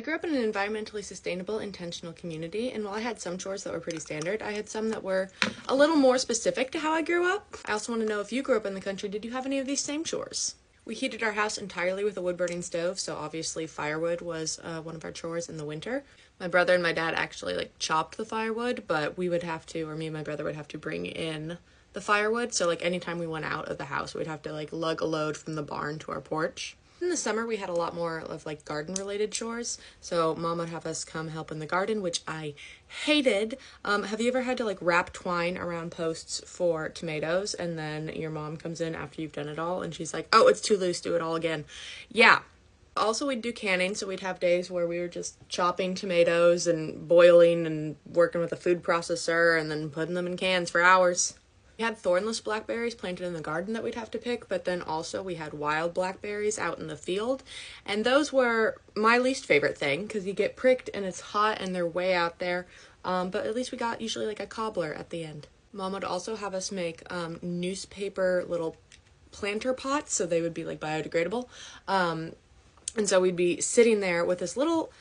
I grew up in an environmentally sustainable, intentional community, and while I had some chores that were pretty standard, I had some that were a little more specific to how I grew up. I also want to know, if you grew up in the country, did you have any of these same chores? We heated our house entirely with a wood-burning stove, so obviously firewood was one of our chores in the winter. My brother and my dad actually chopped the firewood, but we would have to, or me and my brother would have to bring in the firewood, so anytime we went out of the house, we'd have to lug a load from the barn to our porch. In the summer, we had a lot more of garden-related chores, so Mom would have us come help in the garden, which I hated. Have you ever had to wrap twine around posts for tomatoes, and then your mom comes in after you've done it all, and she's like, "Oh, it's too loose, do it all again." Yeah. Also, we'd do canning, so we'd have days where we were just chopping tomatoes and boiling and working with a food processor and then putting them in cans for hours. We had thornless blackberries planted in the garden that we'd have to pick, but then also we had wild blackberries out in the field, and those were my least favorite thing because you get pricked and it's hot and they're way out there, but at least we got usually a cobbler at the end. Mom would also have us make newspaper little planter pots, so they would be biodegradable, and so we'd be sitting there with this little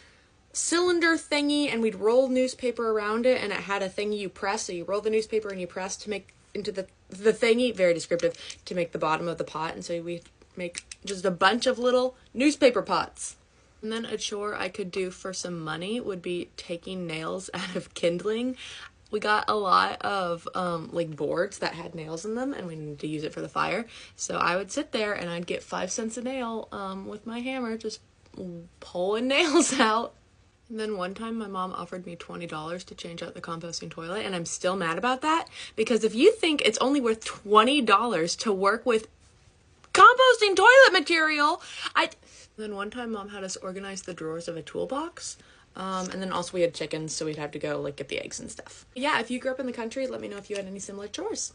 cylinder thingy, and we'd roll newspaper around it, and it had a thingy you press, so you roll the newspaper and you press to make into the thingy, very descriptive, to make the bottom of the pot, and so we make just a bunch of little newspaper pots. And then a chore I could do for some money would be taking nails out of kindling. We got a lot of boards that had nails in them, and we needed to use it for the fire, so I would sit there and I'd get 5 cents a nail with my hammer, just pulling nails out. And then one time my mom offered me $20 to change out the composting toilet, and I'm still mad about that, because if you think it's only worth $20 to work with composting toilet material, Then one time Mom had us organize the drawers of a toolbox, and then also we had chickens, so we'd have to go get the eggs and stuff. Yeah, if you grew up in the country, let me know if you had any similar chores.